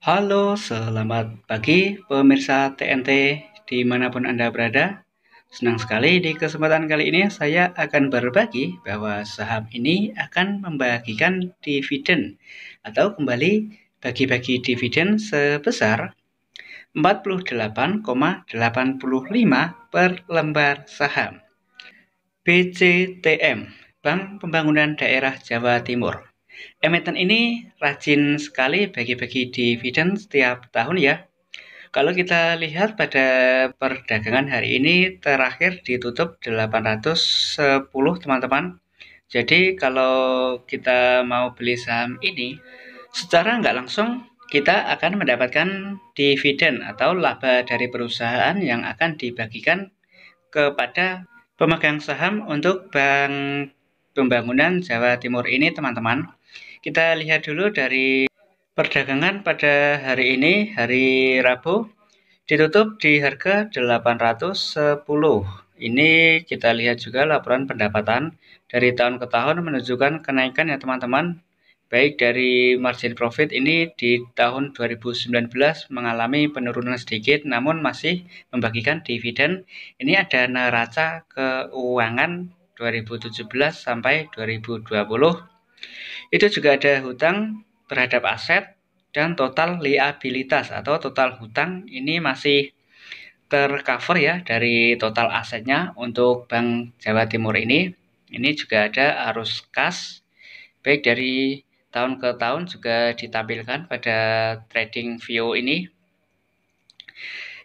Halo, selamat pagi pemirsa TNT dimanapun Anda berada. Senang sekali di kesempatan kali ini saya akan berbagi bahwa saham ini akan membagikan dividen atau kembali bagi-bagi dividen sebesar 48,85 per lembar saham. BCTM, Bank Pembangunan Daerah Jawa Timur. Emiten ini rajin sekali bagi-bagi dividen setiap tahun ya. Kalau kita lihat pada perdagangan hari ini terakhir ditutup 810 teman-teman. Jadi kalau kita mau beli saham ini secara nggak langsung kita akan mendapatkan dividen atau laba dari perusahaan yang akan dibagikan kepada pemegang saham untuk Bank Pembangunan Jawa Timur ini teman-teman. Kita lihat dulu dari perdagangan pada hari ini, hari Rabu, ditutup di harga 810. Ini kita lihat juga laporan pendapatan dari tahun ke tahun menunjukkan kenaikan ya teman-teman. Baik dari margin profit ini di tahun 2019 mengalami penurunan sedikit namun masih membagikan dividen. Ini ada neraca keuangan 2017 sampai 2020. Itu juga ada hutang terhadap aset dan total liabilitas atau total hutang ini masih tercover ya dari total asetnya untuk Bank Jawa Timur ini. Ini juga ada arus kas baik dari tahun ke tahun juga ditampilkan pada trading view ini.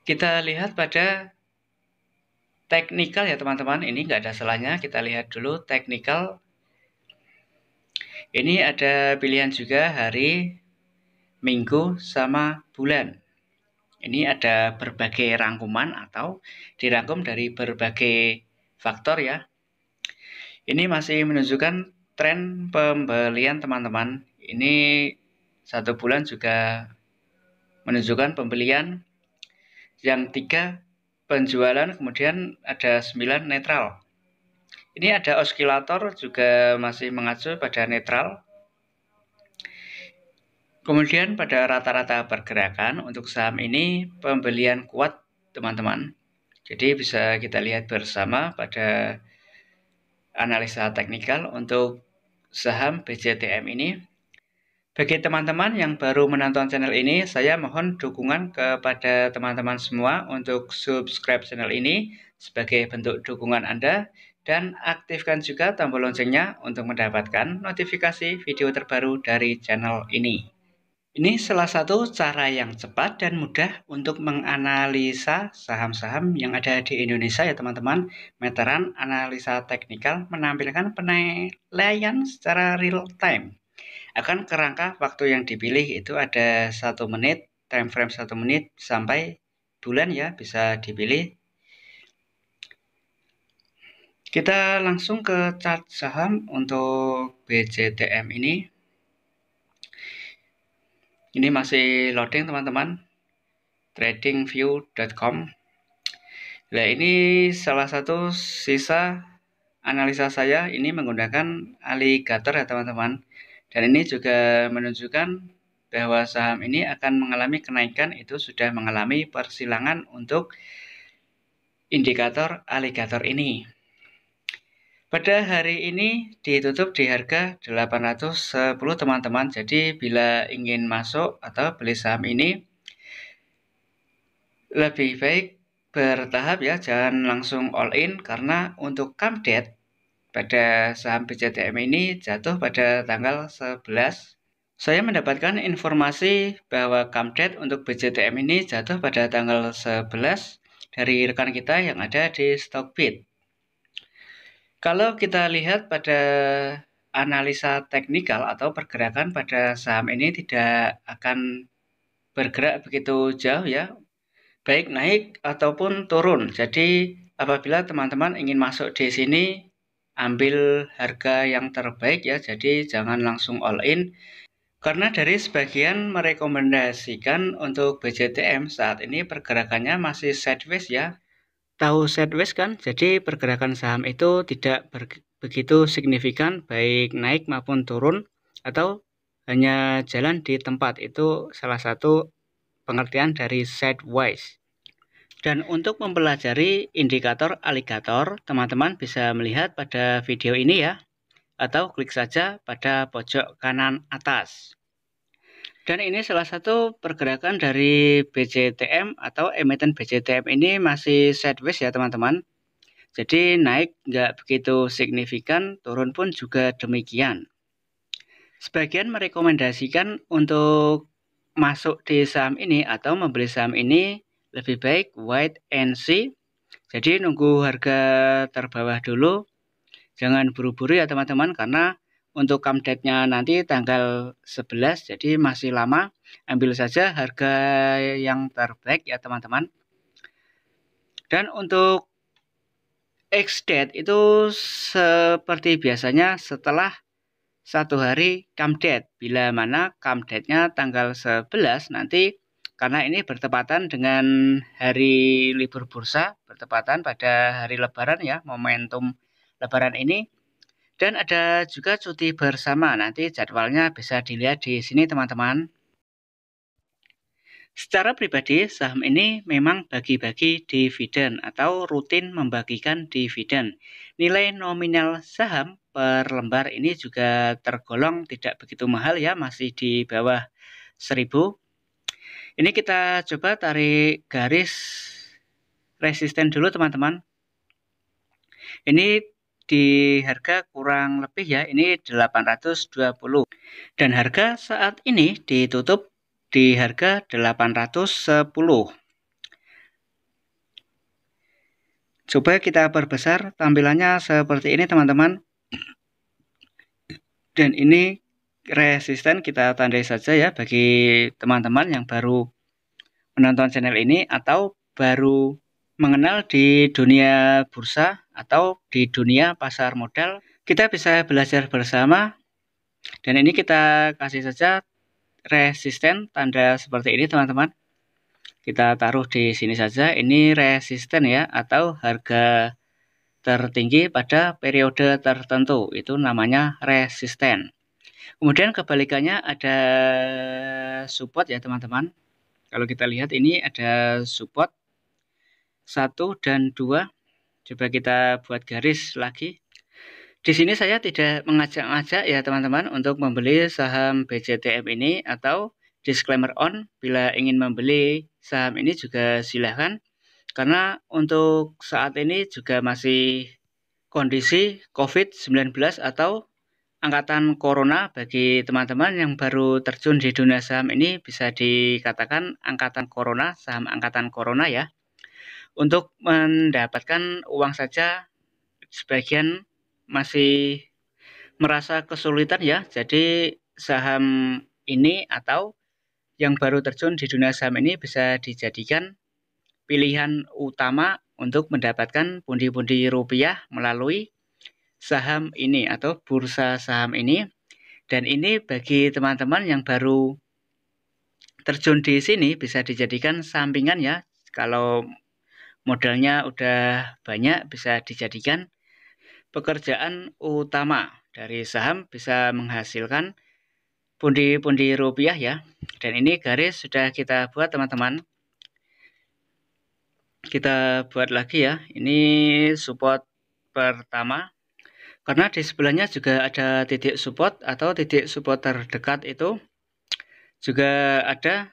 Kita lihat pada teknikal ya teman-teman, ini nggak ada salahnya kita lihat dulu teknikal. Ini ada pilihan juga hari, minggu, sama bulan. Ini ada berbagai rangkuman atau dirangkum dari berbagai faktor ya. Ini masih menunjukkan tren pembelian teman-teman. Ini 1 bulan juga menunjukkan pembelian. Yang 3 penjualan, kemudian ada 9 netral. Ini ada osilator juga masih mengacu pada netral. Kemudian pada rata-rata pergerakan untuk saham ini pembelian kuat teman-teman. Jadi bisa kita lihat bersama pada analisa teknikal untuk saham BCTM ini. Bagi teman-teman yang baru menonton channel ini, saya mohon dukungan kepada teman-teman semua untuk subscribe channel ini sebagai bentuk dukungan Anda dan aktifkan juga tombol loncengnya untuk mendapatkan notifikasi video terbaru dari channel ini. Ini salah satu cara yang cepat dan mudah untuk menganalisa saham-saham yang ada di Indonesia ya teman-teman. Meteran analisa teknikal menampilkan penilaian secara real time. Akan kerangka waktu yang dipilih itu ada 1 menit, time frame 1 menit sampai bulan ya bisa dipilih. Kita langsung ke chart saham untuk BCTM ini. Ini masih loading teman-teman. tradingview.com. Nah, ini salah satu sisa analisa saya ini menggunakan alligator ya teman-teman. Dan ini juga menunjukkan bahwa saham ini akan mengalami kenaikan, itu sudah mengalami persilangan untuk indikator alligator ini. Pada hari ini ditutup di harga 810 teman-teman. Jadi bila ingin masuk atau beli saham ini lebih baik bertahap ya, jangan langsung all in karena untuk come date pada saham BCTM ini jatuh pada tanggal 11. Saya mendapatkan informasi bahwa come date untuk BCTM ini jatuh pada tanggal 11 dari rekan kita yang ada di Stockbit. Kalau kita lihat pada analisa teknikal atau pergerakan pada saham ini tidak akan bergerak begitu jauh ya, baik naik ataupun turun. Jadi apabila teman-teman ingin masuk di sini, ambil harga yang terbaik ya. Jadi jangan langsung all in. Karena dari sebagian merekomendasikan untuk BCTM saat ini pergerakannya masih sideways ya. Tahu sideways kan? Jadi pergerakan saham itu tidak begitu signifikan baik naik maupun turun atau hanya jalan di tempat. Itu salah satu pengertian dari sideways. Dan untuk mempelajari indikator aligator, teman-teman bisa melihat pada video ini ya, atau klik saja pada pojok kanan atas. Dan ini salah satu pergerakan dari BJTM atau emiten BJTM ini masih sideways ya teman-teman. Jadi naik nggak begitu signifikan, turun pun juga demikian. Sebagian merekomendasikan untuk masuk di saham ini atau membeli saham ini lebih baik wait and see. Jadi nunggu harga terbawah dulu. Jangan buru-buru ya teman-teman, karena untuk come date-nya nanti tanggal 11, jadi masih lama. Ambil saja harga yang terbaik ya teman-teman. Dan untuk ex-date itu seperti biasanya setelah 1 hari come date. Bila mana come date-nya tanggal 11 nanti, karena ini bertepatan dengan hari libur bursa, bertepatan pada hari lebaran ya, momentum lebaran ini. Dan ada juga cuti bersama, nanti jadwalnya bisa dilihat di sini teman-teman. Secara pribadi, saham ini memang bagi-bagi dividen atau rutin membagikan dividen. Nilai nominal saham per lembar ini juga tergolong tidak begitu mahal ya, masih di bawah 1000. Ini kita coba tarik garis resisten dulu teman-teman. Ini di harga kurang lebih ya, ini 820. Dan harga saat ini ditutup di harga 810. Coba kita perbesar tampilannya seperti ini teman-teman. Dan ini resisten kita tandai saja ya bagi teman-teman yang baru menonton channel ini atau baru mengenal di dunia bursa atau di dunia pasar modal. Kita bisa belajar bersama. Dan ini kita kasih saja resisten tanda seperti ini teman-teman. Kita taruh di sini saja. Ini resisten ya, atau harga tertinggi pada periode tertentu. Itu namanya resisten. Kemudian kebalikannya ada support ya teman-teman. Kalau kita lihat ini ada support 1 dan 2. Coba kita buat garis lagi. Di sini saya tidak mengajak-ngajak ya teman-teman untuk membeli saham BJTM ini, atau disclaimer on, bila ingin membeli saham ini juga silahkan. Karena untuk saat ini juga masih kondisi COVID-19 atau angkatan corona. Bagi teman-teman yang baru terjun di dunia saham ini bisa dikatakan angkatan corona, saham angkatan corona ya. Untuk mendapatkan uang saja sebagian masih merasa kesulitan ya. Jadi saham ini atau yang baru terjun di dunia saham ini bisa dijadikan pilihan utama untuk mendapatkan pundi-pundi rupiah melalui saham ini atau bursa saham ini. Dan ini bagi teman-teman yang baru terjun di sini bisa dijadikan sampingan ya. Kalau modalnya udah banyak bisa dijadikan pekerjaan utama. Dari saham bisa menghasilkan pundi-pundi rupiah ya. Dan ini garis sudah kita buat teman-teman. Kita buat lagi ya. Ini support pertama. Karena di sebelahnya juga ada titik support atau titik support terdekat itu juga ada.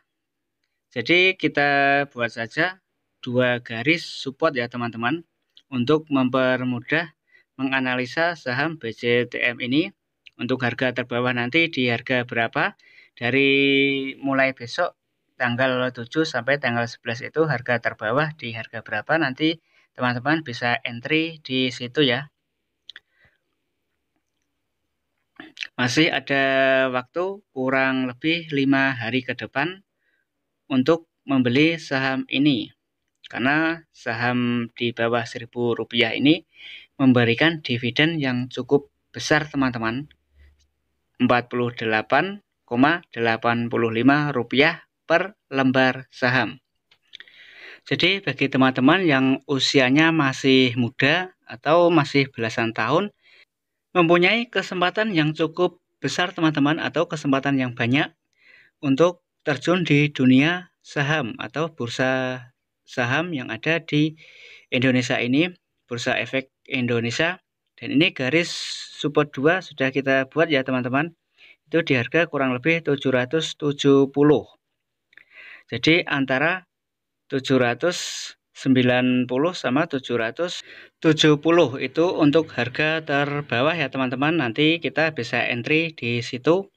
Jadi kita buat saja 2 garis support ya teman-teman, untuk mempermudah menganalisa saham BJTM ini. Untuk harga terbawah nanti di harga berapa, dari mulai besok tanggal 7 sampai tanggal 11 itu harga terbawah di harga berapa, nanti teman-teman bisa entry di situ ya. Masih ada waktu kurang lebih 5 hari ke depan untuk membeli saham ini. Karena saham di bawah Rp1.000 ini memberikan dividen yang cukup besar teman-teman. Rp48,85 per lembar saham. Jadi bagi teman-teman yang usianya masih muda atau masih belasan tahun, mempunyai kesempatan yang cukup besar teman-teman, atau kesempatan yang banyak untuk terjun di dunia saham atau bursa saham yang ada di Indonesia ini, Bursa Efek Indonesia. Dan ini garis support 2 sudah kita buat ya teman-teman. Itu di harga kurang lebih 770. Jadi antara 790 sama 770 itu untuk harga terbawah ya teman-teman. Nanti kita bisa entry di situ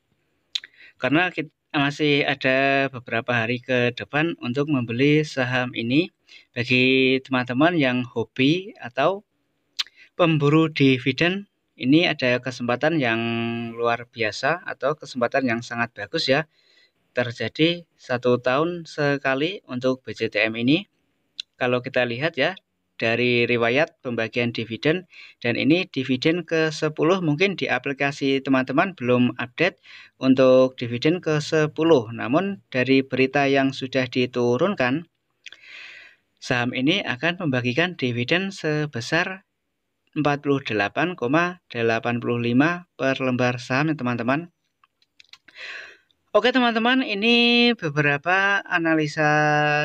karena kita masih ada beberapa hari ke depan untuk membeli saham ini. Bagi teman-teman yang hobi atau pemburu dividen, ini ada kesempatan yang luar biasa atau kesempatan yang sangat bagus ya. Terjadi 1 tahun sekali untuk BCTM ini. Kalau kita lihat ya dari riwayat pembagian dividen, dan ini dividen ke-10, mungkin di aplikasi teman-teman belum update untuk dividen ke-10. Namun dari berita yang sudah diturunkan, saham ini akan membagikan dividen sebesar 48,85 per lembar saham ya teman-teman. Oke teman-teman, ini beberapa analisa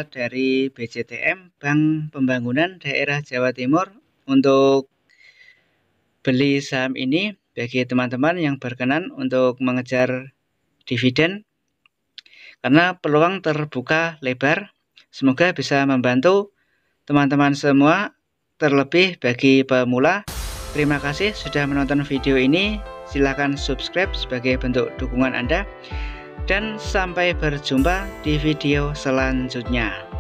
dari BCTM, Bank Pembangunan Daerah Jawa Timur, untuk beli saham ini bagi teman-teman yang berkenan untuk mengejar dividen, karena peluang terbuka lebar. Semoga bisa membantu teman-teman semua, terlebih bagi pemula. Terima kasih sudah menonton video ini. Silakan subscribe sebagai bentuk dukungan Anda. Dan sampai berjumpa di video selanjutnya.